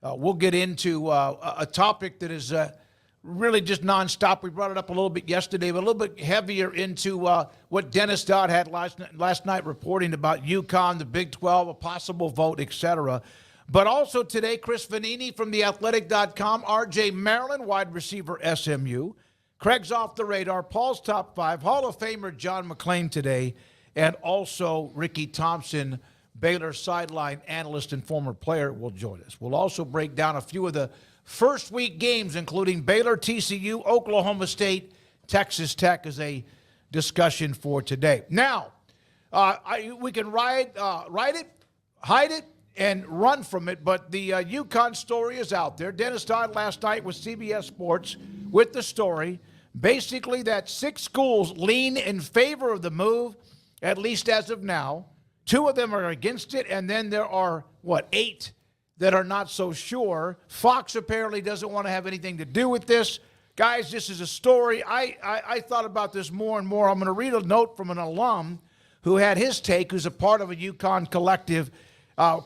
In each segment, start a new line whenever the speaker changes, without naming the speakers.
We'll get into a topic that is really just nonstop. We brought it up a little bit yesterday, but a little bit heavier into what Dennis Dodd had last night reporting about UConn, the Big 12, a possible vote, etc. But also today, Chris Vanini from theathletic.com, RJ Maryland, wide receiver SMU. Craig's off the radar, Paul's top five, Hall of Famer John McClain today, and also Ricky Thompson, Baylor sideline analyst and former player, will join us. We'll also break down a few of the first week games, including Baylor, TCU, Oklahoma State, Texas Tech, as a discussion for today. Now, we can ride it, hide it, and run from it, but the UConn story is out there. Dennis Dodd last night with CBS Sports with the story, basically that 6 schools lean in favor of the move, at least as of now. 2 of them are against it, and then there are, 8 that are not so sure. Fox apparently doesn't want to have anything to do with this. Guys, this is a story. I thought about this more and more. I'm going to read a note from an alum who had his take, who's a part of a UConn collective.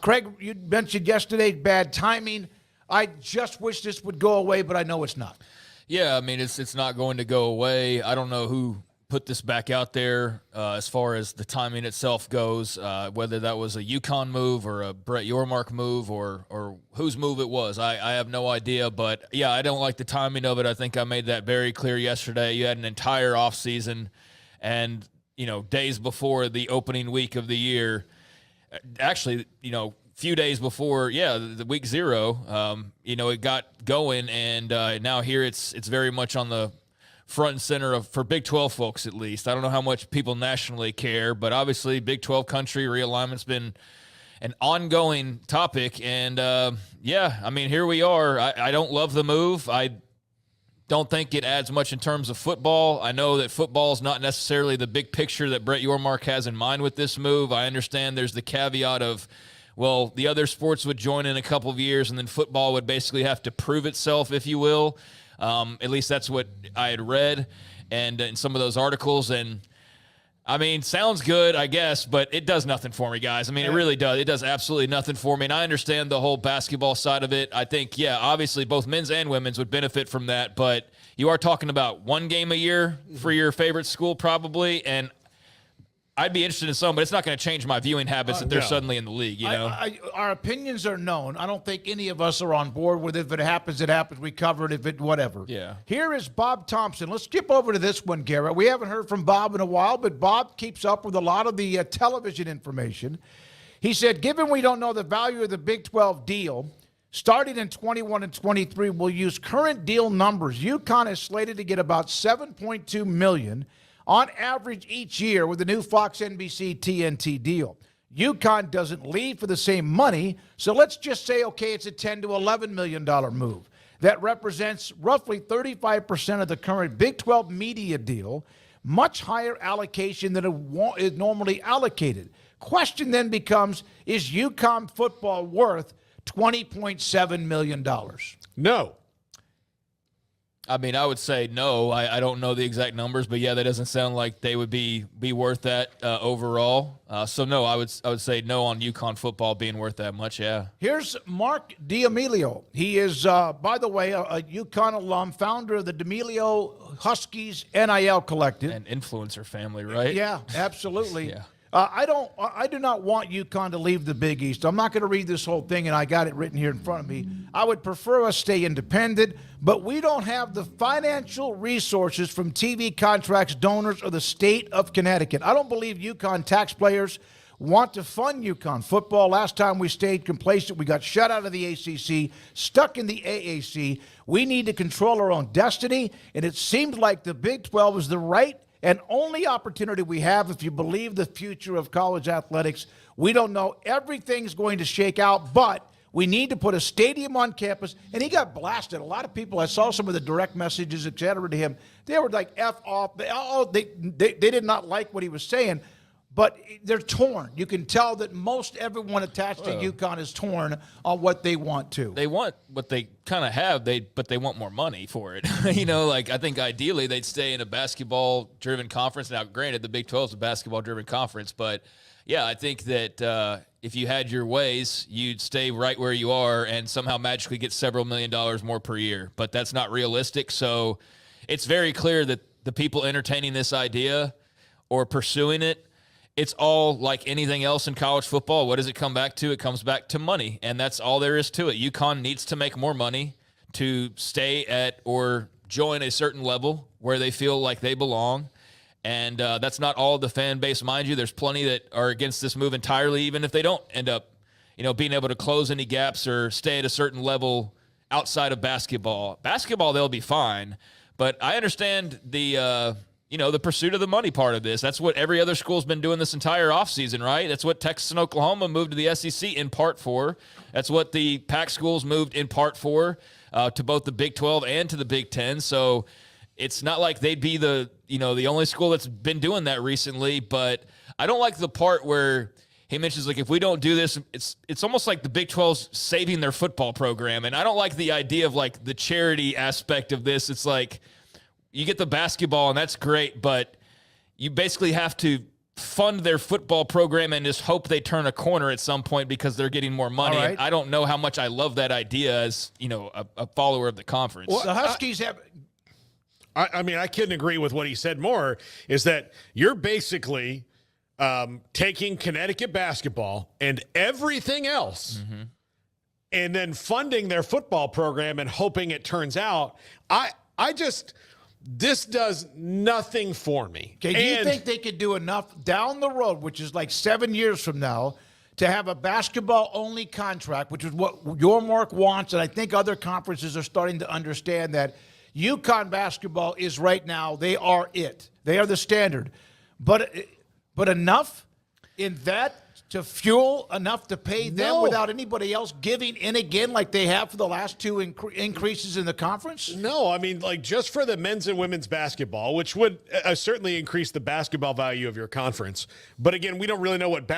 Craig, you mentioned yesterday bad timing. I just wish this would go away, but I know it's not.
Yeah, I mean, it's not going to go away. I don't know who put this back out there as far as the timing itself goes, whether that was a UConn move or a Brett Yormark move or whose move it was. I have no idea, but, yeah, I don't like the timing of it. I think I made that very clear yesterday. You had an entire offseason and, days before the opening week of the year, actually, few days before, the week 0, it got going, and now here it's very much on the front and center for Big 12 folks, at least. I don't know how much people nationally care, but obviously Big 12 country realignment's been an ongoing topic, and here we are. I don't love the move. I don't think it adds much in terms of football. I know that football is not necessarily the big picture that Brett Yormark has in mind with this move. I understand there's the caveat of, well, the other sports would join in a couple of years, and then football would basically have to prove itself, if you will. At least that's what I had read and in some of those articles. And, I mean, sounds good, I guess, but it does nothing for me, guys. I mean, it really does. It does absolutely nothing for me. And I understand the whole basketball side of it. I think, obviously both men's and women's would benefit from that. But you are talking about 1 game a year for your favorite school probably. And I'd be interested in some, but it's not going to change my viewing habits that they're suddenly in the league,
Our opinions are known. I don't think any of us are on board with it. If it happens, it happens. We cover it, if it, whatever.
Yeah.
Here is Bob Thompson. Let's skip over to this one, Garrett. We haven't heard from Bob in a while, but Bob keeps up with a lot of the television information. He said, given we don't know the value of the Big 12 deal, starting in 21 and 23, we'll use current deal numbers. UConn is slated to get about $7.2 million on average each year with the new Fox NBC TNT deal. UConn doesn't leave for the same money, so let's just say, okay, it's a $10 to $11 million move. That represents roughly 35% of the current Big 12 media deal, much higher allocation than is normally allocated. Question then becomes, is UConn football worth $20.7 million?
No.
I mean, I would say no. I don't know the exact numbers, but that doesn't sound like they would be worth that overall. So no, I would say no on UConn football being worth that much. Yeah.
Here's Mark D'Amelio. He is, by the way, a UConn alum, founder of the D'Amelio Huskies NIL Collective,
an influencer family, right?
Yeah, absolutely.
Yeah.
I do not want UConn to leave the Big East. I'm not going to read this whole thing, and I got it written here in front of me. I would prefer us stay independent, but we don't have the financial resources from TV contracts, donors, or the state of Connecticut. I don't believe UConn taxpayers want to fund UConn football. Last time we stayed complacent, we got shut out of the ACC, stuck in the AAC. We need to control our own destiny, and it seems like the Big 12 is the right and only opportunity we have if you believe the future of college athletics. We don't know. Everything's going to shake out, but we need to put a stadium on campus. And he got blasted. A lot of people, I saw some of the direct messages, et cetera, to him. They were like, F off. They did not like what he was saying. But they're torn. You can tell that most everyone attached to UConn is torn on what they want to.
They want what they kind of have, but they want more money for it. I think ideally they'd stay in a basketball-driven conference. Now, granted, the Big 12 is a basketball-driven conference, but Yeah, I think that if you had your ways, you'd stay right where you are and somehow magically get several $1 million more per year. But that's not realistic. So it's very clear that the people entertaining this idea or pursuing it, it's all like anything else in college football. What does it come back to? It comes back to money, and that's all there is to it. UConn needs to make more money to stay at or join a certain level where they feel like they belong. And that's not all of the fan base, mind you. There's plenty that are against this move entirely, even if they don't end up, being able to close any gaps or stay at a certain level outside of basketball. Basketball, they'll be fine. But I understand the pursuit of the money part of this. That's what every other school's been doing this entire offseason, right? That's what Texas and Oklahoma moved to the SEC in part for. That's what the Pac schools moved in part for, to both the Big 12 and to the Big 10. So it's not like they'd be the only school that's been doing that recently. But I don't like the part where he mentions, like, if we don't do this, it's almost like the Big 12's saving their football program. And I don't like the idea of, like, the charity aspect of this. It's like, you get the basketball, and that's great, but you basically have to fund their football program and just hope they turn a corner at some point because they're getting more money.
Right.
And I don't know how much I love that idea as, a follower of the conference.
Well, the Huskies have...
I mean, I couldn't agree with what he said more, is that you're basically taking Connecticut basketball and everything else and then funding their football program and hoping it turns out. This does nothing for me.
Okay, do you think they could do enough down the road, which is like 7 years from now, to have a basketball-only contract, which is what your Mark wants, and I think other conferences are starting to understand that UConn basketball is right now, they are it. They are the standard. But enough in that to fuel enough to pay them without anybody else giving in again like they have for the last two increases in the conference?
No, I mean, like, just for the men's and women's basketball, which would certainly increase the basketball value of your conference. But again, we don't really know what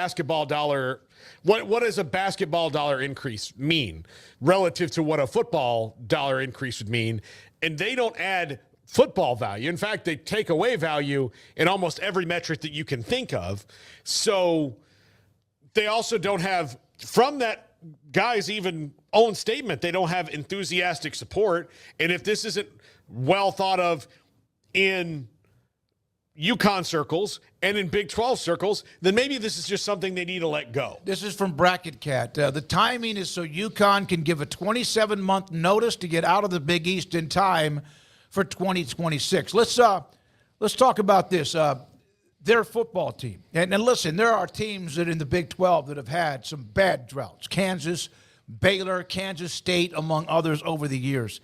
what does a basketball dollar increase mean relative to what a football dollar increase would mean. And they don't add football value. In fact, they take away value in almost every metric that you can think of. So they also don't have, from that guy's even own statement, they don't have enthusiastic support. And if this isn't well thought of in UConn circles and in Big 12 circles, then maybe this is just something they need to let go.
This is from Bracket Cat. The timing is so UConn can give a 27-month notice to get out of the Big East in time for 2026. Let's talk about this. Their football team. And listen, there are teams that in the Big 12 that have had some bad droughts. Kansas, Baylor, Kansas State, among others over the years.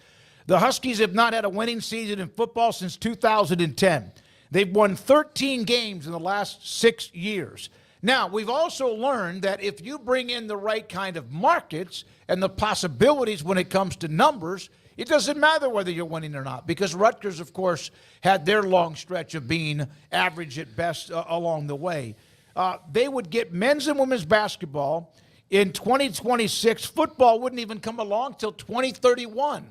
The Huskies have not had a winning season in football since 2010. They've won 13 games in the last 6 years. Now, we've also learned that if you bring in the right kind of markets and the possibilities when it comes to numbers, it doesn't matter whether you're winning or not, because Rutgers, of course, had their long stretch of being average at best along the way. They would get men's and women's basketball in 2026. Football wouldn't even come along till 2031.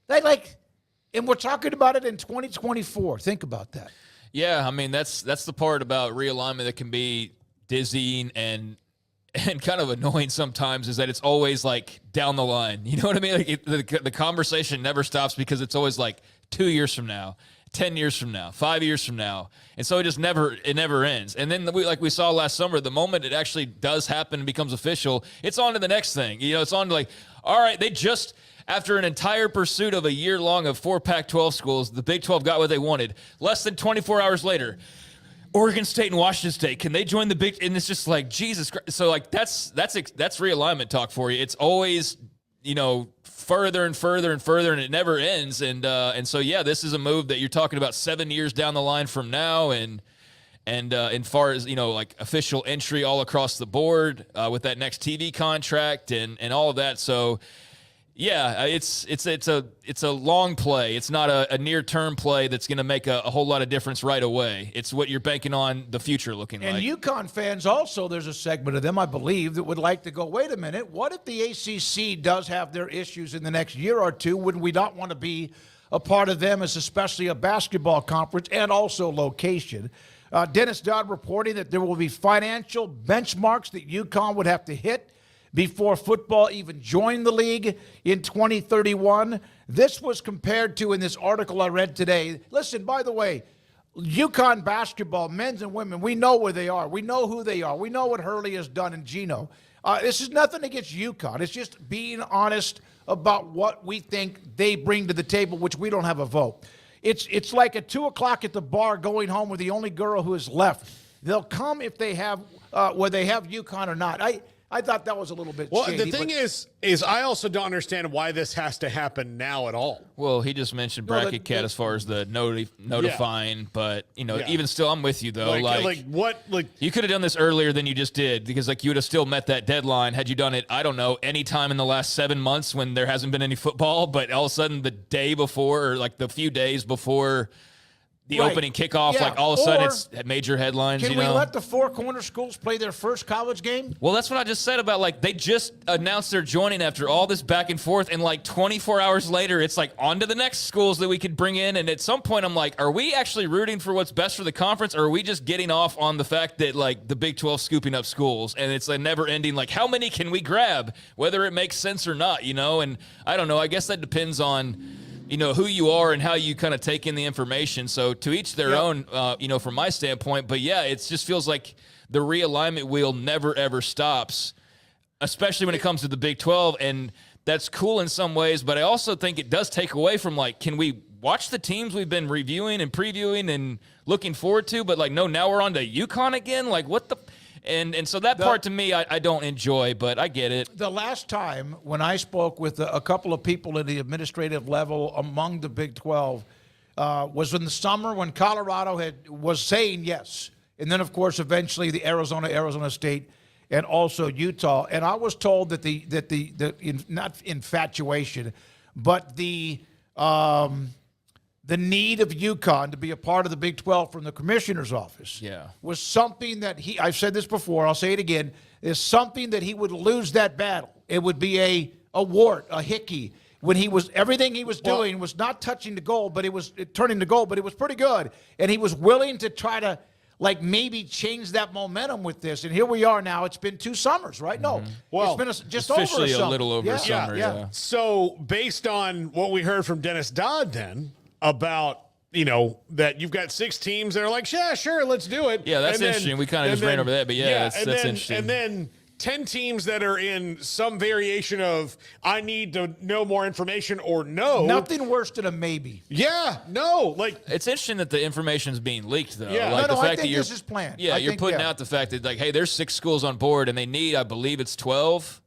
And we're talking about it in 2024. Think about that.
Yeah, I mean, that's the part about realignment that can be dizzying and kind of annoying sometimes, is that it's always like down the line. You know what I mean? Like the conversation never stops, because it's always like 2 years from now, 10 years from now, 5 years from now. And so it never ends. And then like we saw last summer, the moment it actually does happen and becomes official, it's on to the next thing. It's on to, like, all right, they just, after an entire pursuit of a year long of 4 Pac-12 schools, the Big 12 got what they wanted. Less than 24 hours later, Oregon State and Washington State, can they join the Big? And it's just like, Jesus Christ. So, like, that's realignment talk for you. It's always, further and further and further, and it never ends. And so, yeah, this is a move that you're talking about 7 years down the line from now, and as far as, like, official entry all across the board with that next TV contract and all of that. So, yeah, it's a long play. It's not a near-term play that's going to make a whole lot of difference right away. It's what you're banking on the future looking like.
And UConn fans also, there's a segment of them, I believe, that would like to go, wait a minute, what if the ACC does have their issues in the next year or two? Would we not want to be a part of them, as especially a basketball conference and also location? Dennis Dodd reporting that there will be financial benchmarks that UConn would have to hit before football even joined the league in 2031. This was compared to, in this article I read today. Listen, by the way, UConn basketball, men's and women, we know where they are. We know who they are. We know what Hurley has done in Gino. This is nothing against UConn. It's just being honest about what we think they bring to the table, which we don't have a vote. It's like at 2 o'clock at the bar going home with the only girl who is left. They'll come if they have, whether they have UConn or not. I thought that was a little bit shady.
The thing is I also don't understand why this has to happen now at all.
Well, he just mentioned Bracket Cat as far as the notifying, but even still, I'm with you though. Like you could have done this earlier than you just did, because like you would have still met that deadline had you done it, I don't know, any time in the last 7 months when there hasn't been any football, but all of a sudden the day before, or like the few days before the opening kickoff, like all of a sudden it's major headlines.
Can we let the Four Corner schools play their first college game?
Well, that's what I just said about, like, they just announced they're joining after all this back and forth, and like 24 hours later, it's like on to the next schools that we could bring in. And at some point, I'm like, are we actually rooting for what's best for the conference, or are we just getting off on the fact that like the Big 12 scooping up schools, and it's a never ending, like, how many can we grab, whether it makes sense or not, And I don't know. I guess that depends on who you are and how you kind of take in the information. So to each their own, from my standpoint. But yeah, it just feels like the realignment wheel never, ever stops, especially when it comes to the Big 12. And that's cool in some ways, but I also think it does take away from, like, can we watch the teams we've been reviewing and previewing and looking forward to? But like, no, now we're on to UConn again. Like, what the... And so that part to me, I don't enjoy, but I get it.
The last time when I spoke with a couple of people at the administrative level among the Big 12 was in the summer when Colorado was saying yes. And then, of course, eventually the Arizona State, and also Utah. And I was told that not infatuation, but the need of UConn to be a part of the Big 12 from the commissioner's office was something that I've said this before, I'll say it again, is something that he would lose that battle. It would be a wart, a hickey, when everything he was doing was not touching the goal, but it was turning the goal, but it was pretty good. And he was willing to try to, like, maybe change that momentum with this. And here we are now. It's been 2 summers, right? No. Well, it's been just
officially
over a
little over a summer. Yeah.
So based on what we heard from Dennis Dodd then, about that you've got 6 teams that are like, yeah, sure, let's do it.
Yeah, that's interesting. We kind of just ran over that, but that's interesting.
And then 10 teams that are in some variation of, I need to know more information, or no.
Nothing worse than a maybe.
Yeah, no. Like,
it's interesting that the information is being leaked, though.
Yeah.
Like,
I think this is planned.
Yeah, you're putting out the fact that, like, hey, there's 6 schools on board, and they need, I believe it's 12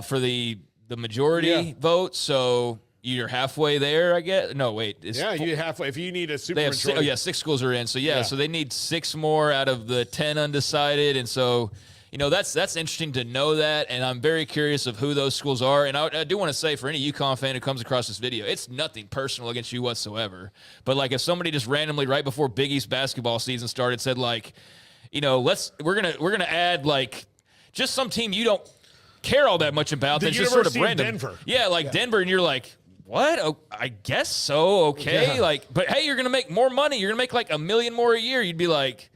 for the majority vote. So you're halfway there, I guess. No, wait.
You're halfway. If you need a super majority.
6 schools are in. So, so they need 6 more out of the 10 undecided. And so, that's interesting to know that. And I'm very curious of who those schools are. And I do want to say, for any UConn fan who comes across this video, it's nothing personal against you whatsoever. But, like, if somebody just randomly right before Big East basketball season started said, like, we're gonna add, like, just some team you don't care all that much about, that's just sort of random.
Denver.
Yeah, like Denver, and you're like, what? Oh, I guess so. Okay.
Yeah.
Like, but hey, you're going to make more money. You're going to make like $1 million more a year. You'd be like,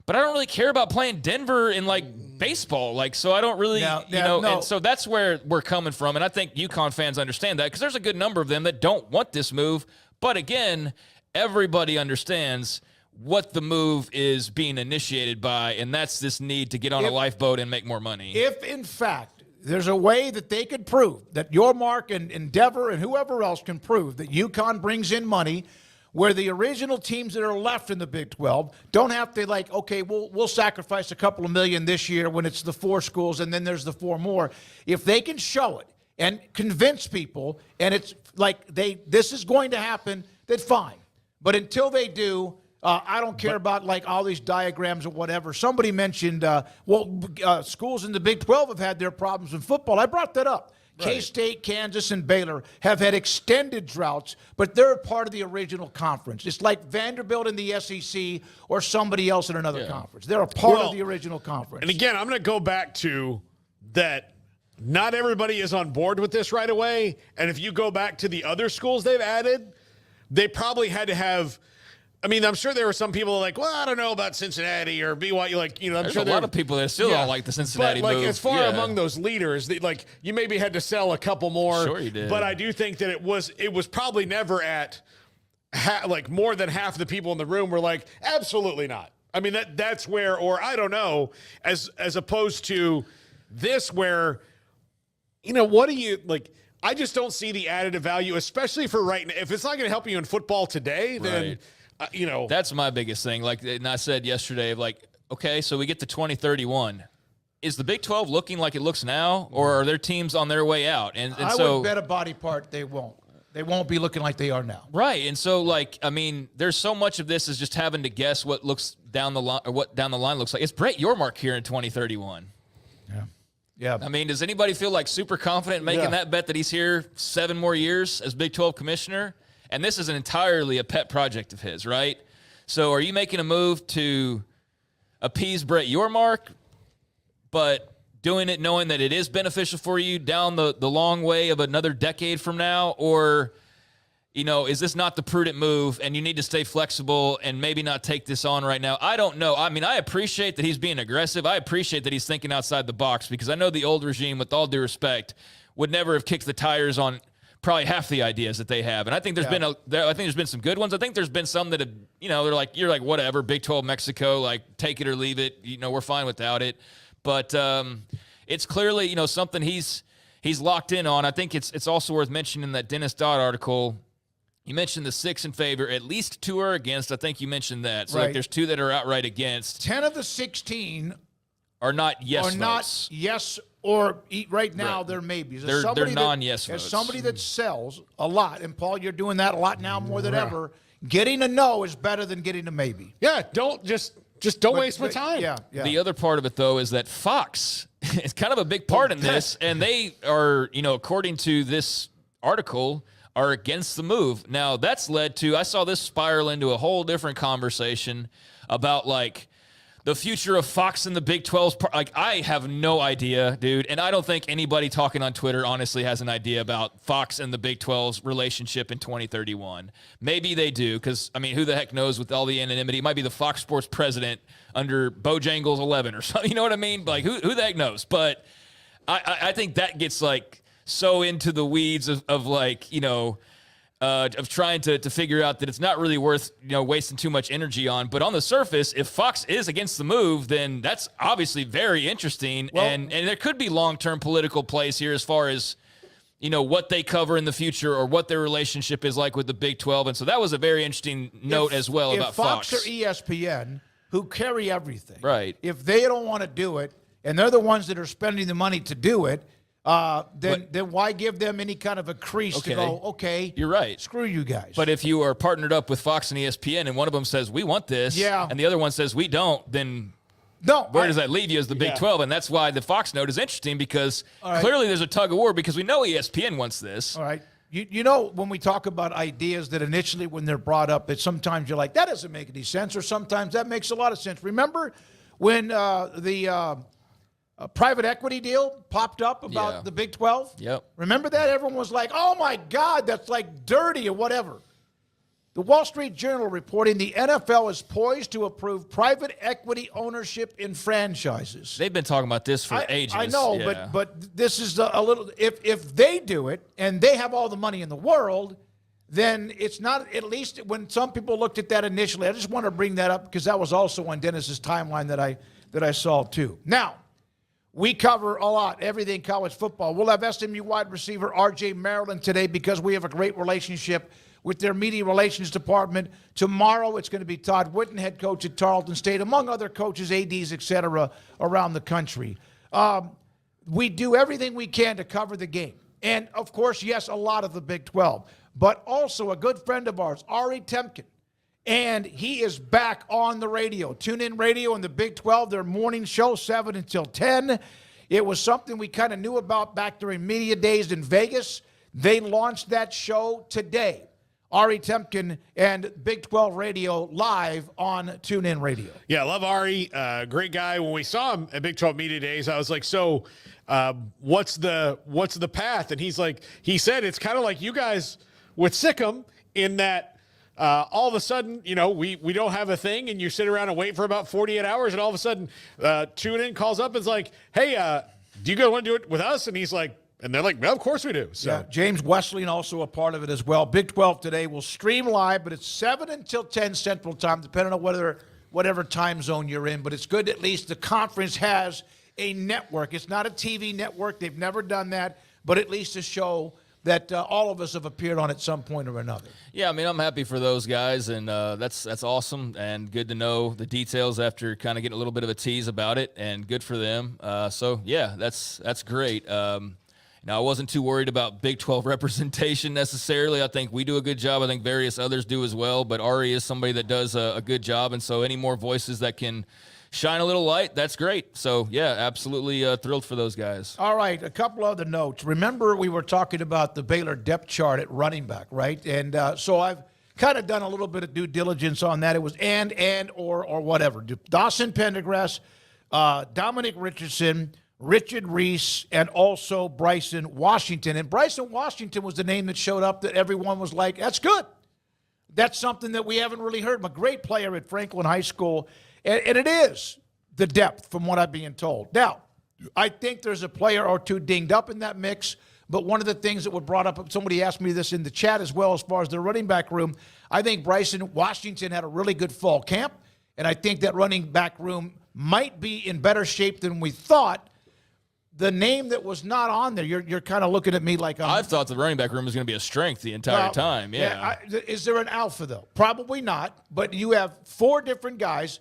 but I don't really care about playing Denver in like baseball. Like, so I don't really, and so that's where we're coming from. And I think UConn fans understand that, because there's a good number of them that don't want this move. But again, everybody understands what the move is being initiated by, and that's this need to get on a lifeboat and make more money.
If, in fact, there's a way that they could prove that Your Mark and Endeavor and whoever else can prove that UConn brings in money, where the original teams that are left in the Big 12 don't have to, like, okay, we'll sacrifice a couple of million this year when it's the 4 schools and then there's the 4 more. If they can show it and convince people, and it's like this is going to happen, then fine. But until they do, I don't care about like all these diagrams or whatever. Somebody mentioned, schools in the Big 12 have had their problems in football. I brought that up. Right. K-State, Kansas, and Baylor have had extended droughts, but they're part of the original conference. It's like Vanderbilt in the SEC or somebody else in another conference. They're a part of the original conference.
And again, I'm going to go back to that. Not everybody is on board with this right away. And if you go back to the other schools they've added, they probably had to have I mean, I'm sure there were some people like, well, I don't know about Cincinnati or BYU. Like, you know, I'm
There's
sure
a lot of people that still don't like the Cincinnati
but, like,
move.
as far among those leaders, like, you maybe had to sell a couple more.
Sure you did.
But I do think that it was probably never at like more than half the people in the room were like, absolutely not. I mean, that's where, or I don't know, as opposed to this where, you know, what do you like? I just don't see the additive value, especially for right now. If it's not going to help you in football today, then, you know.
That's my biggest thing. Like, and I said yesterday, like, okay, so we get to 2031. Is the Big 12 looking like it looks now, or are there teams on their way out? And
I
so,
would bet a body part they won't. They won't be looking like they are now.
Right. And so, like, I mean, there's so much of this is just having to guess what looks down the line, or what down the line looks like. It's Brett Yormark here in 2031.
Yeah.
I mean, does anybody feel like super confident making that bet that he's here 7 more years as Big 12 commissioner? And this is entirely a pet project of his, right? So are you making a move to appease Brett Yormark, but doing it knowing that it is beneficial for you down the long way of another decade from now? Or, you know, is this not the prudent move and you need to stay flexible and maybe not take this on right now? I don't know. I mean, I appreciate that he's being aggressive. I appreciate that he's thinking outside the box, because I know the old regime, with all due respect, would never have kicked the tires on probably half the ideas that they have. And I think I think there's been some good ones. I think there's been some that have, you know, you're like, whatever, Big 12 Mexico, like, take it or leave it. You know, we're fine without it. But it's clearly, you know, something he's locked in on. I think it's also worth mentioning that Dennis Dodd article. You mentioned the 6 in favor, at least 2 are against. I think you mentioned that. So, like, there's 2 that are outright against.
10 of the 16
are not yes
are
votes.
not yes or right now they're maybes.
They're non-yes votes.
As somebody that sells a lot, and Paul, you're doing that a lot now more than ever, getting a no is better than getting a maybe.
Yeah, don't don't waste my time.
Yeah.
The other part of it, though, is that Fox is kind of a big part in this, and they are, you know, according to this article, are against the move. Now, that's led to, I saw this spiral into a whole different conversation about, like, the future of Fox and the Big 12's like, I have no idea, dude. And I don't think anybody talking on Twitter honestly has an idea about Fox and the Big 12's relationship in 2031. Maybe they do, because, I mean, who the heck knows with all the anonymity? It might be the Fox Sports president under Bojangles 11 or something. You know what I mean? Like, who the heck knows? But I think that gets, like, so into the weeds of like, you know, of trying to figure out that it's not really worth, you know, wasting too much energy on. But on the surface, if Fox is against the move, then that's obviously very interesting. Well, and there could be long-term political plays here as far as, you know, what they cover in the future or what their relationship is like with the Big 12. And so that was a very interesting note as well about Fox.
Fox or ESPN, who carry everything,
right?
If they don't want to do it, and they're the ones that are spending the money to do it, then why give them any kind of a crease to go, okay,
you're right,
screw you guys.
But if you are partnered up with Fox and ESPN and one of them says, we want this, and the other one says, we don't, then where does that leave you as the Big 12? And that's why the Fox note is interesting, because clearly there's a tug of war, because we know ESPN wants this.
All right. You know, when we talk about ideas that initially when they're brought up, that sometimes you're like, that doesn't make any sense, or sometimes that makes a lot of sense. Remember when a private equity deal popped up about the Big 12?
Yep.
Remember that? Everyone was like, oh, my God, that's like dirty or whatever. The Wall Street Journal reporting the NFL is poised to approve private equity ownership in franchises.
They've been talking about this for ages.
I know, but this is a little – if they do it and they have all the money in the world, then it's not – at least when some people looked at that initially, I just want to bring that up because that was also on Dennis's timeline that I saw too. Now, we cover a lot, everything college football. We'll have SMU wide receiver R.J. Maryland today because we have a great relationship with their media relations department. Tomorrow, it's going to be Todd Whitten, head coach at Tarleton State, among other coaches, ADs, et cetera, around the country. We do everything we can to cover the game. And, of course, yes, a lot of the Big 12. But also a good friend of ours, Ari Temkin. And he is back on the radio. Tune in radio in the Big 12, their morning show, 7 until 10. It was something we kind of knew about back during media days in Vegas. They launched that show today. Ari Temkin and Big 12 Radio live on TuneIn Radio.
Yeah, I love Ari. Great guy. When we saw him at Big 12 Media Days, I was like, so what's the path? And he said it's kind of like you guys with Sikkim in that all of a sudden, we don't have a thing, and you sit around and wait for about 48 hours, and all of a sudden, TuneIn calls up and is like, hey, do you guys want to do it with us? And he's like, and they're like, well, of course we do. So
yeah, James Wesleyan also a part of it as well. Big 12 today will stream live, but it's 7 until 10 Central Time, depending on whatever time zone you're in. But it's good at least the conference has a network. It's not a TV network. They've never done that, but at least a show that all of us have appeared on at some point or another.
Yeah, I mean, I'm happy for those guys, and that's awesome and good to know the details after kind of getting a little bit of a tease about it, and good for them. So, yeah, that's great. Now, I wasn't too worried about Big 12 representation necessarily. I think we do a good job. I think various others do as well, but Ari is somebody that does a good job, and so any more voices that can shine a little light, that's great. So, yeah, absolutely thrilled for those guys.
All right, a couple other notes. Remember we were talking about the Baylor depth chart at running back, right? And so I've kind of done a little bit of due diligence on that. It was or whatever. Dawson Pendergrass, Dominic Richardson, Richard Reese, and also Bryson Washington. And Bryson Washington was the name that showed up that everyone was like, that's good. That's something that we haven't really heard. I'm a great player at Franklin High School, and it is the depth from what I'm being told. Now, I think there's a player or two dinged up in that mix, but one of the things that was brought up, somebody asked me this in the chat as well as far as the running back room, I think Bryson Washington had a really good fall camp, and I think that running back room might be in better shape than we thought. The name that was not on there, you're kind of looking at me like
I've thought the running back room was going to be a strength the entire time. Yeah.
Is there an alpha, though? Probably not, but you have 4 different guys,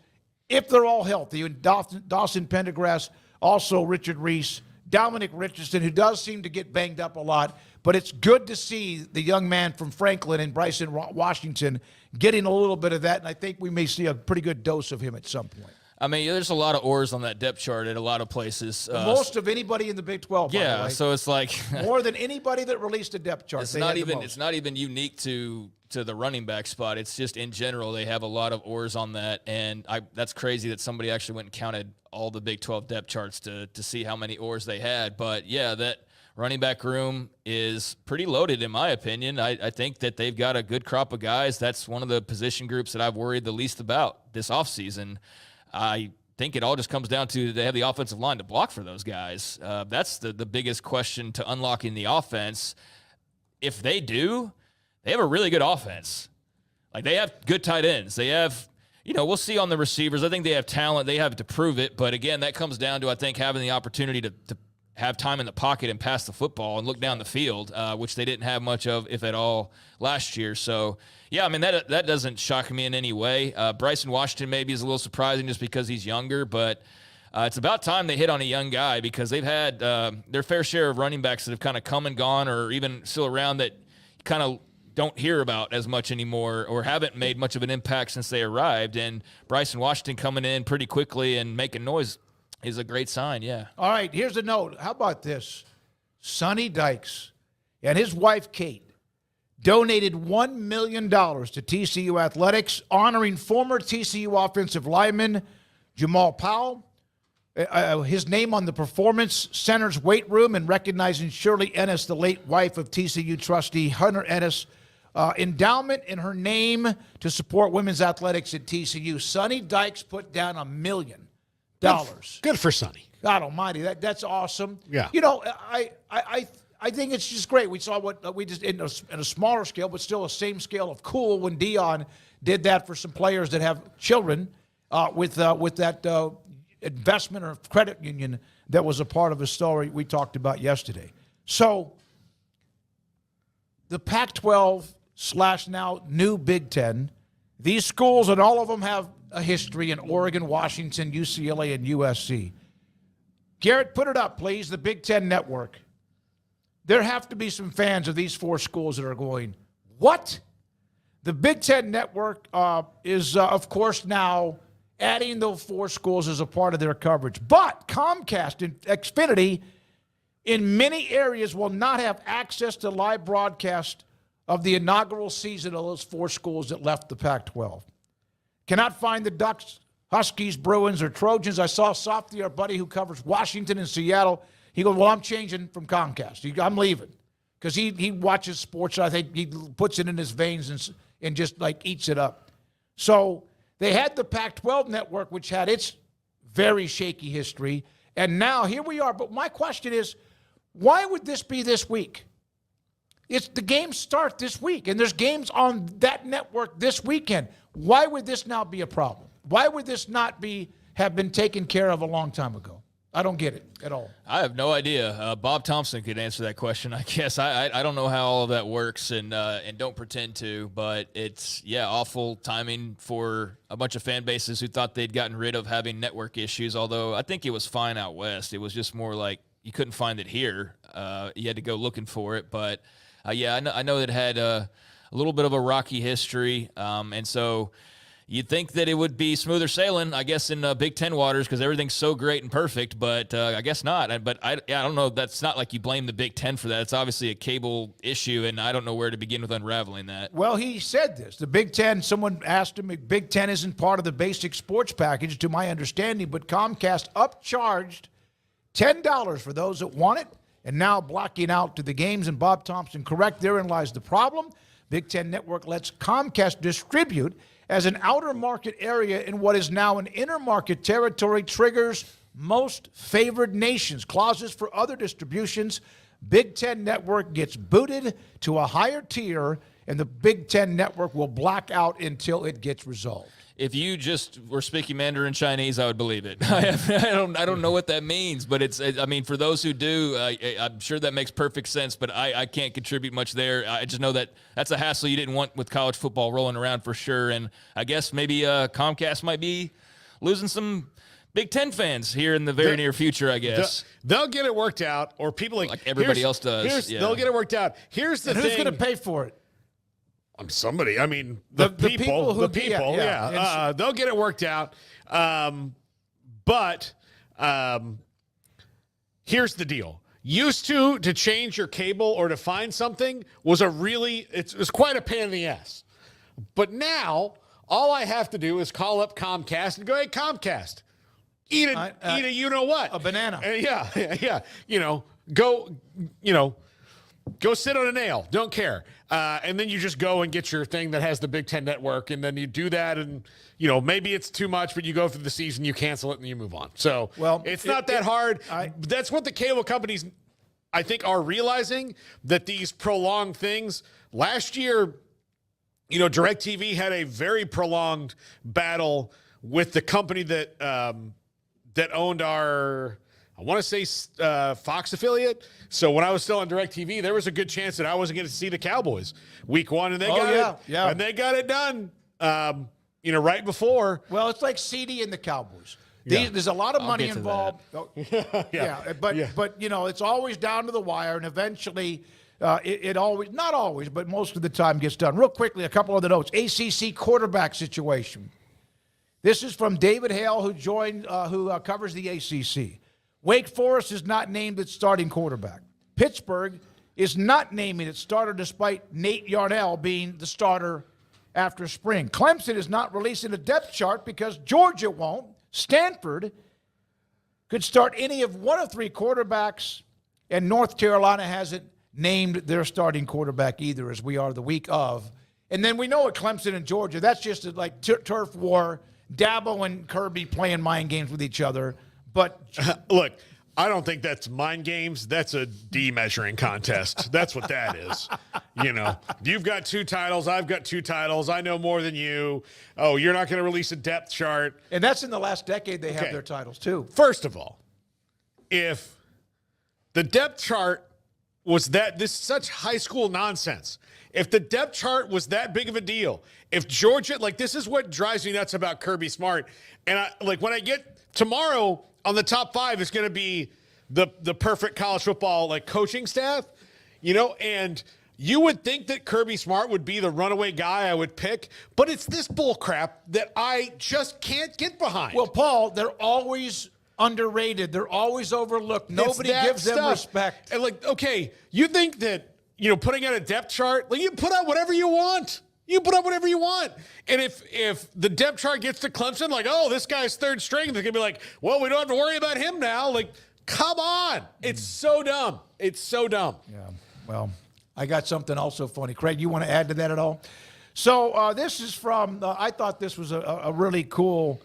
if they're all healthy. And Dawson Pendergrass, also Richard Reese, Dominic Richardson, who does seem to get banged up a lot, but it's good to see the young man from Franklin and Bryson Washington getting a little bit of that, and I think we may see a pretty good dose of him at some point.
I mean, there's a lot of oars on that depth chart at a lot of places.
Most of anybody in the Big 12,
yeah,
by the way.
so it's like
more than anybody that released a depth chart.
It's not even unique to the running back spot. It's just in general they have a lot of oars on that, and that's crazy that somebody actually went and counted all the Big 12 depth charts to see how many oars they had. But yeah, that running back room is pretty loaded in my opinion. I think that they've got a good crop of guys. That's one of the position groups that I've worried the least about this offseason. I think it all just comes down to they have the offensive line to block for those guys. That's the biggest question to unlocking the offense. If they do, they have a really good offense. Like, they have good tight ends. They have, we'll see on the receivers. I think they have talent. They have to prove it. But, again, that comes down to, I think, having the opportunity to have time in the pocket and pass the football and look down the field, which they didn't have much of, if at all, last year. So, yeah, I mean, that doesn't shock me in any way. Bryson Washington maybe is a little surprising just because he's younger, but it's about time they hit on a young guy because they've had their fair share of running backs that have kind of come and gone or even still around that kind of don't hear about as much anymore or haven't made much of an impact since they arrived. And Bryson Washington coming in pretty quickly and making noise is a great sign, yeah.
All right, here's a note. How about this? Sonny Dykes and his wife, Kate, donated $1 million to TCU Athletics, honoring former TCU offensive lineman Jamal Powell, his name on the Performance Center's weight room, and recognizing Shirley Ennis, the late wife of TCU trustee Hunter Ennis, endowment in her name to support women's athletics at TCU. Sonny Dykes put down $1 million.
Good for Sonny.
God almighty, that's awesome.
Yeah.
I think it's just great. We saw what we just in a smaller scale, but still a same scale of cool when Dion did that for some players that have children with that investment or credit union that was a part of a story we talked about yesterday. So the Pac-12 / now new Big Ten, these schools, and all of them have a history in Oregon, Washington, UCLA, and USC. Garrett, put it up, please, the Big Ten Network. There have to be some fans of these 4 schools that are going, what? The Big Ten Network is, of course, now adding those 4 schools as a part of their coverage. But Comcast and Xfinity in many areas will not have access to live broadcast of the inaugural season of those 4 schools that left the Pac-12. Cannot find the Ducks, Huskies, Bruins, or Trojans. I saw Softy, our buddy who covers Washington and Seattle. He goes, well, I'm changing from Comcast. I'm leaving because he watches sports. I think he puts it in his veins and just like eats it up. So they had the Pac-12 network, which had its very shaky history. And now here we are. But my question is, why would this be this week? The games start this week, and there's games on that network this weekend. Why would this now be a problem? Why would this not have been taken care of a long time ago? I don't get it at all.
I have no idea. Bob Thompson could answer that question, I guess. I don't know how all of that works, and don't pretend to, but it's, awful timing for a bunch of fan bases who thought they'd gotten rid of having network issues, although I think it was fine out west. It was just more like you couldn't find it here. You had to go looking for it, but I know it had a little bit of a rocky history, and so you'd think that it would be smoother sailing, I guess, in Big Ten waters because everything's so great and perfect, but I guess not. But I don't know. That's not like you blame the Big Ten for that. It's obviously a cable issue, and I don't know where to begin with unraveling that.
Well, he said this. The Big Ten, someone asked him, Big Ten isn't part of the basic sports package, to my understanding, but Comcast upcharged $10 for those that want it, and now blocking out to the games. And Bob Thompson, correct, therein lies the problem. Big Ten Network lets Comcast distribute as an outer market area in what is now an inner market territory, triggers most favored nations. Clauses for other distributions. Big Ten Network gets booted to a higher tier, and the Big Ten Network will black out until it gets resolved.
If you just were speaking Mandarin Chinese, I would believe it. I don't know what that means, but for those who do, I'm sure that makes perfect sense, but I can't contribute much there. I just know that that's a hassle you didn't want with college football rolling around for sure. And I guess maybe Comcast might be losing some Big Ten fans here in the very near future, I guess.
They'll get it worked out, or people like
everybody else does.
They'll get it worked out. Here's the thing.
Who's going to pay for it?
Somebody. I mean, the people. They'll get it worked out. But here's the deal. Used to change your cable or to find something was it was quite a pain in the ass. But now all I have to do is call up Comcast and go, hey, Comcast, eat a you know what?
A banana.
Yeah. Go sit on a nail. Don't care. And then you just go and get your thing that has the Big Ten Network, and then you do that, and maybe it's too much, but you go through the season, you cancel it, and you move on. So it's not that hard. That's what the cable companies, I think, are realizing, that these prolonged things. Last year, DirecTV had a very prolonged battle with the company that owned our, I want to say, Fox affiliate. So when I was still on DirecTV, there was a good chance that I wasn't going to see the Cowboys week one, and they got it. Yeah. And they got it done. Right before.
Well, it's like CD and the Cowboys. There's a lot of money involved. But it's always down to the wire, and eventually it always, not always, but most of the time gets done. Real quickly, a couple of the notes. ACC quarterback situation. This is from David Hale, who covers the ACC. Wake Forest is not named its starting quarterback. Pittsburgh is not naming its starter despite Nate Yarnell being the starter after spring. Clemson is not releasing a depth chart because Georgia won't. Stanford could start any of one of three quarterbacks, and North Carolina hasn't named their starting quarterback either, as we are the week of. And then we know at Clemson and Georgia, that's just like turf war, Dabo and Kirby playing mind games with each other. But
look, I don't think that's mind games. That's a de-measuring contest. That's what that is. You've got 2 titles. I've got 2 titles. I know more than you. Oh, you're not going to release a depth chart.
And that's in the last decade they have their titles too.
First of all, if the depth chart was this is such high school nonsense. If the depth chart was that big of a deal, if Georgia, this is what drives me nuts about Kirby Smart. And when I get tomorrow, on the top 5 is going to be the perfect college football coaching staff, and you would think that Kirby Smart would be the runaway guy I would pick, but it's this bull crap that I just can't get behind.
Well, Paul, they're always underrated. They're always overlooked. Nobody gives them respect.
And you think that, putting out a depth chart, you put out whatever you want. You put up whatever you want. And if the depth chart gets to Clemson, this guy's third string, they're going to be like, well, we don't have to worry about him now. Come on. It's so dumb. It's so dumb.
Yeah. Well, I got something also funny. Craig, you want to add to that at all? So this is from, I thought this was a really cool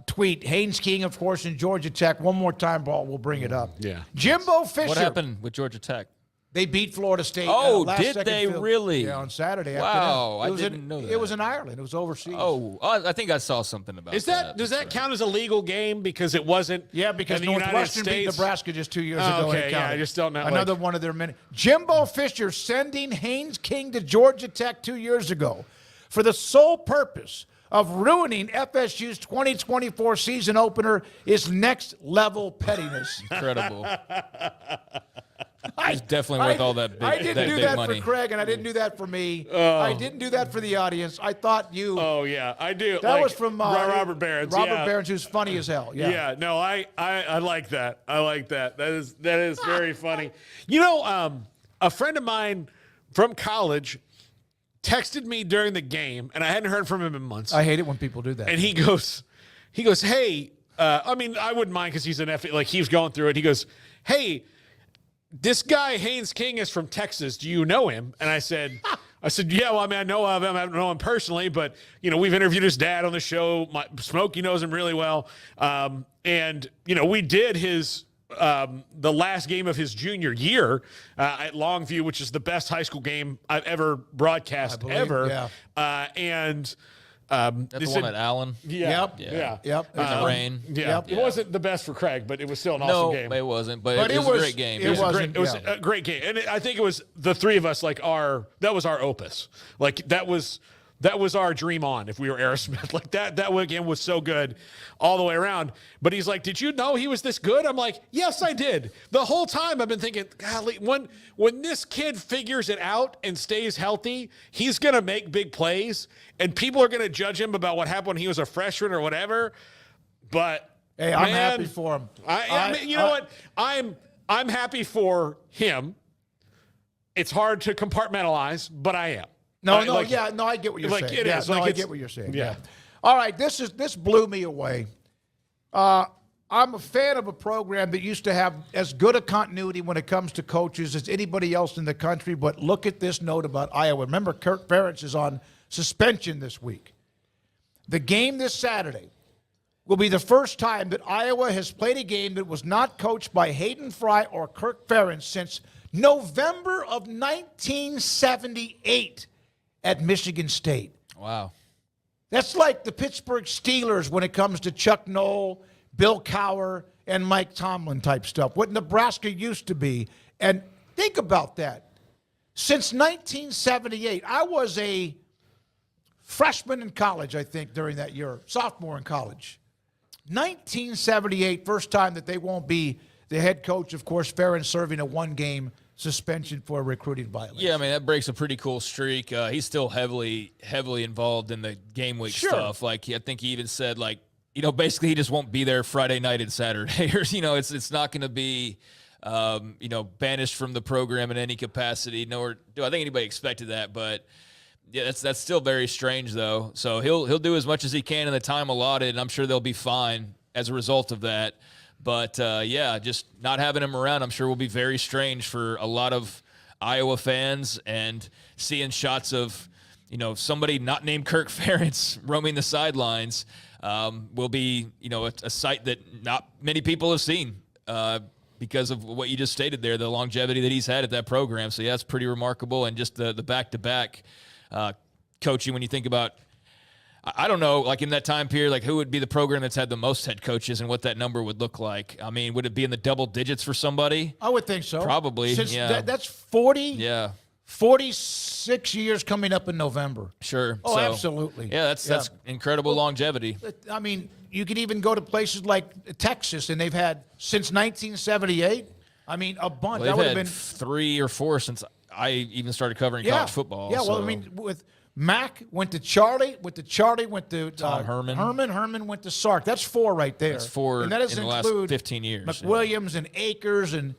tweet. Haynes King, of course, in Georgia Tech. One more time, Ball, we'll bring it up.
Yeah.
Jimbo Fisher.
What happened with Georgia Tech?
They beat Florida State.
Oh,
last
did
second
they
field.
really?
Yeah, on Saturday.
Wow,
afternoon.
I didn't know that.
It was in Ireland. It was overseas.
Oh, I think I saw something about that.
Does that count as a legal game because it wasn't?
Yeah, because
in the United
Northwestern beat
States?
Nebraska just 2 years ago.
Okay,
and it
yeah,
counted.
I just don't know.
Another one of their many. Jimbo Fisher sending Haynes King to Georgia Tech 2 years ago for the sole purpose of ruining FSU's 2024 season opener is next level pettiness.
Incredible. It's definitely worth all that big,
I didn't do
big
that
money.
for Craig, and I didn't do that for me. I didn't do that for the audience. I thought you.
Oh yeah, I do.
That was from
Robert Behrens.
Robert Behrens, who's funny as hell. Yeah.
Yeah. No, I like that. I like that. That is very funny. You know, a friend of mine from college texted me during the game, and I hadn't heard from him in months.
I hate it when people do that.
And he goes, hey, I mean, I wouldn't mind because he's an like he was going through it. He goes, hey, this guy Haynes King is from Texas. Do you know him? And I said, yeah. Well, I mean, I know of him. I don't know him personally, but you know, we've interviewed his dad on the show. Smokey knows him really well. And you know, we did his the last game of his junior year at Longview, which is the best high school game I've ever broadcast ever.
Yeah.
And
That's the one at Allen.
yeah,
Yep.
yeah,
Yep.
In the rain.
yeah.
Yep.
It wasn't the best for Craig, but it was still an awesome game.
No, it wasn't. But it was a great game.
It wasn't.
It was a great game, and I think it was the three of us. Like that was our opus. Like that was our dream on if we were Aerosmith. Like that game was so good all the way around. But he's like, did you know he was this good? I'm like, yes, I did. The whole time I've been thinking, golly, when this kid figures it out and stays healthy, he's going to make big plays, and people are going to judge him about what happened when he was a freshman or whatever. But
hey, I'm happy for him.
I mean, you know what? I'm happy for him. It's hard to compartmentalize, but I am.
I get what you're saying.
It is.
I get what you're saying.
Yeah.
All right, this blew me away. I'm a fan of a program that used to have as good a continuity when it comes to coaches as anybody else in the country, but look at this note about Iowa. Remember, Kirk Ferentz is on suspension this week. The game this Saturday will be the first time that Iowa has played a game that was not coached by Hayden Fry or Kirk Ferentz since November of 1978 at Michigan State.
Wow.
That's like the Pittsburgh Steelers when it comes to Chuck Noll, Bill Cowher, and Mike Tomlin type stuff, what Nebraska used to be. And think about that. Since 1978, I was a freshman in college, I think, during that year, sophomore in college. 1978, first time that they won't be the head coach, of course, Ferentz serving a one-game suspension for a recruiting violation.
Yeah, I mean, that breaks a pretty cool streak. He's still heavily involved in the game week stuff. Like, I think he even said, like, you know, basically he just won't be there Friday night and Saturday. Or, you know, it's not going to be, you know, banished from the program in any capacity. Nor do I think anybody expected that. But, yeah, that's still very strange, though. So he'll do as much as he can in the time allotted, and I'm sure they'll be fine as a result of that. But, yeah, just not having him around, I'm sure will be very strange for a lot of Iowa fans, and seeing shots of, you know, somebody not named Kirk Ferentz roaming the sidelines will be, you know, a sight that not many people have seen because of what you just stated there, the longevity that he's had at that program. So, yeah, it's pretty remarkable. And just the back-to-back coaching, when you think about, I don't know, like in that time period, like who would be the program that's had the most head coaches and what that number would look like? I mean, would it be in the double digits for somebody?
I would think so.
Probably, yeah.
That's 40.
Yeah.
46 years coming up in November.
Sure.
Oh, absolutely.
Yeah, that's incredible longevity.
I mean, you could even go to places like Texas, and they've had since 1978. I mean, a bunch.
Well,
that would
they've
have
had
been
3 or 4 since I even started covering college football.
Yeah, well,
so.
I mean, with Mac went to Charlie, went to
Tom Herman.
Herman went to Sark. That's 4 right there.
That's 4
and that doesn't
in the last
include
15 years.
McWilliams and Akers and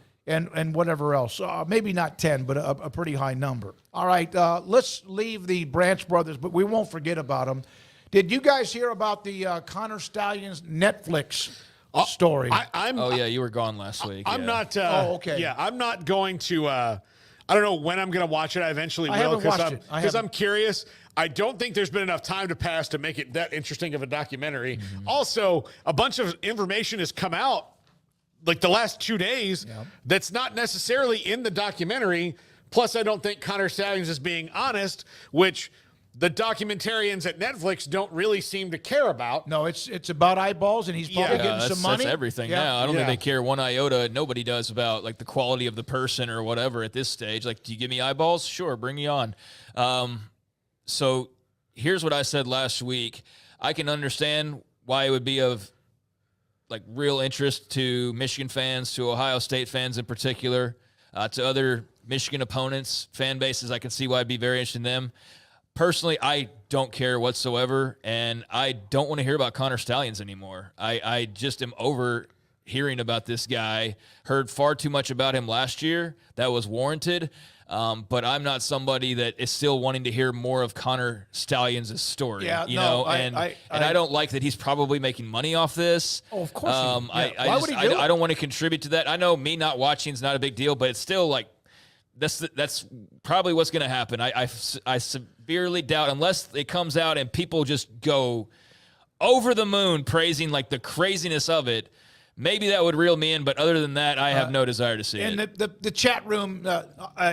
whatever else. Maybe not 10, but a pretty high number. All right, let's leave the Branch brothers, but we won't forget about them. Did you guys hear about the Connor Stallions Netflix story?
Oh, yeah, you were gone last week.
I'm not.
okay.
Yeah, I'm not going to. I don't know when I'm going to watch it. I eventually will
haven't watched it.
because I'm curious. I don't think there's been enough time to pass to make it that interesting of a documentary. Also, a bunch of information has come out like the last 2 days that's not necessarily in the documentary. Plus, I don't think Connor Stallions is being honest, which the documentarians at Netflix don't really seem to care about.
No, it's about eyeballs, and he's probably getting some money.
That's everything now. I don't think they care one iota. Nobody does about like the quality of the person or whatever at this stage. Like, do you give me eyeballs? Sure, bring me on. So here's what I said last week. I can understand why it would be of like real interest to Michigan fans, to Ohio State fans in particular, to other Michigan opponents, fan bases. I can see why I'd be very interested in them. Personally, I don't care whatsoever, and I don't want to hear about Connor Stallions anymore. I just am over hearing about this guy. Heard far too much about him last year. That was warranted, but I'm not somebody that is still wanting to hear more of Connor Stallions' story.
Yeah,
I don't like that he's probably making money off this.
Oh, of course.
I don't want to contribute to that. I know me not watching is not a big deal, but it's still like that's probably what's going to happen. I severely doubt, unless it comes out and people just go over the moon praising like the craziness of it, maybe that would reel me in. But other than that, I have no desire to see it.
And the chat room,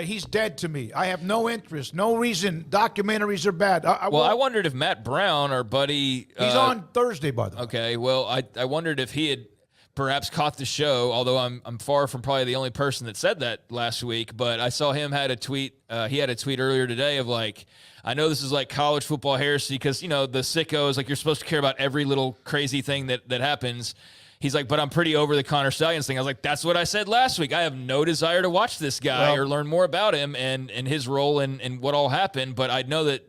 he's dead to me. I have no interest, no reason. Documentaries are bad. I
wondered if Matt Brown, our buddy,
he's on Thursday, by the way.
Okay, well, I wondered if he had perhaps caught the show, although I'm far from probably the only person that said that last week, but I saw him had a tweet. He had a tweet earlier today of like, I know this is like college football heresy because, you know, the sickos, like you're supposed to care about every little crazy thing that happens. He's like, but I'm pretty over the Connor Stallions thing. I was like, that's what I said last week. I have no desire to watch this guy or learn more about him and his role and what all happened, but I know that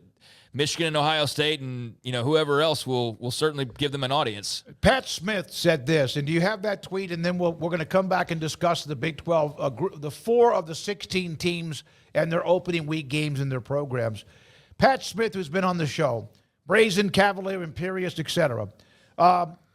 Michigan and Ohio State and, you know, whoever else will certainly give them an audience.
Pat Smith said this, and do you have that tweet? And then we're going to come back and discuss the Big 12, the 4 of the 16 teams and their opening week games in their programs. Pat Smith, who's been on the show, Brazen, Cavalier, Imperious, etc.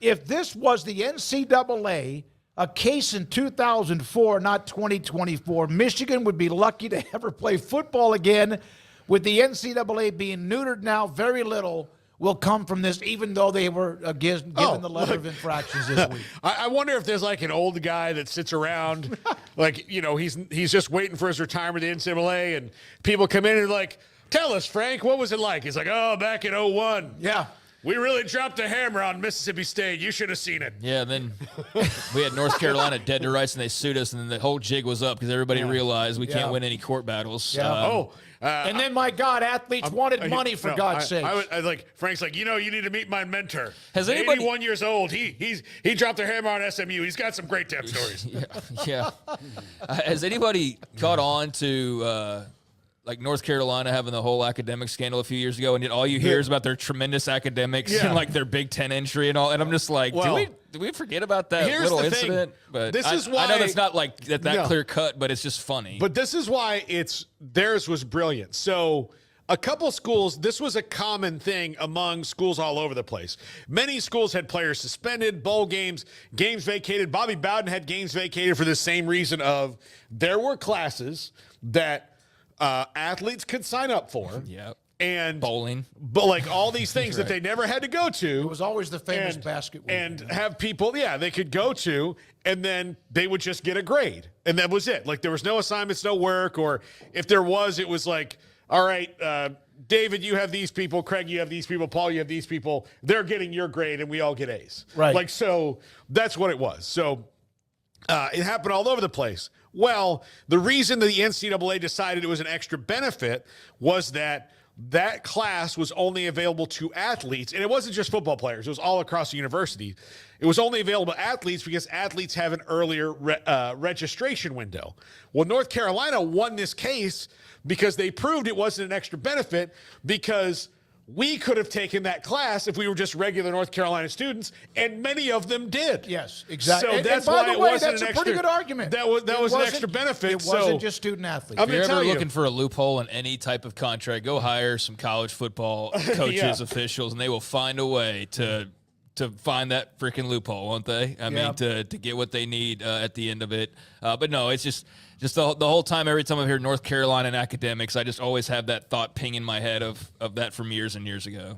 If this was the NCAA, a case in 2004, not 2024, Michigan would be lucky to ever play football again. With the NCAA being neutered now, very little will come from this, even though they were given the letter of infractions this week.
I wonder if there's like an old guy that sits around, like, you know, he's just waiting for his retirement at the NCAA, and people come in and like, tell us, Frank, what was it like? He's like, oh, back in 01.
Yeah.
We really dropped a hammer on Mississippi State. You should have seen it.
Yeah, and then we had North Carolina dead to rights, and they sued us, and then the whole jig was up because everybody realized we can't win any court battles.
Yeah. And then, my God, athletes wanted money, for God's sake.
I like, Frank's like, you know, you need to meet my mentor.
Has anybody
81 years old. He dropped a hammer on SMU. He's got some great damn stories.
Yeah. Has anybody caught on to like North Carolina having the whole academic scandal a few years ago, and yet all you hear is about their tremendous academics and like their Big Ten entry and all? And I'm just like, do we forget about that little incident? But
this is why
I know that's not like that clear cut, but it's just funny.
But this is why theirs was brilliant. So a couple schools, this was a common thing among schools all over the place. Many schools had players suspended, bowl games vacated. Bobby Bowden had games vacated for the same reason of there were classes that athletes could sign up for.
Yep.
And
bowling,
but like all these things that they never had to go to.
It was always the famous basketball.
And have people, they could go to, and then they would just get a grade. And that was it. Like there was no assignments, no work, or if there was, it was like, all right, David, you have these people, Craig, you have these people, Paul, you have these people. They're getting your grade, and we all get A's.
Right.
Like, so that's what it was. So it happened all over the place. Well, the reason the NCAA decided it was an extra benefit was that class was only available to athletes, and it wasn't just football players. It was all across the university. It was only available to athletes because athletes have an earlier registration window. Well, North Carolina won this case because they proved it wasn't an extra benefit because we could have taken that class if we were just regular North Carolina students, and many of them did.
Yes, exactly.
So that's
and by
why
the way,
it wasn't
that's
an
a
extra,
pretty good argument.
That was an extra benefit.
It wasn't just student athletes.
If you're ever looking for a loophole in any type of contract, go hire some college football coaches, officials, and they will find a way to to find that freaking loophole, won't they? I mean, to get what they need at the end of it. But no, it's just the whole time, every time I hear North Carolina and academics, I just always have that thought ping in my head of that from years and years ago.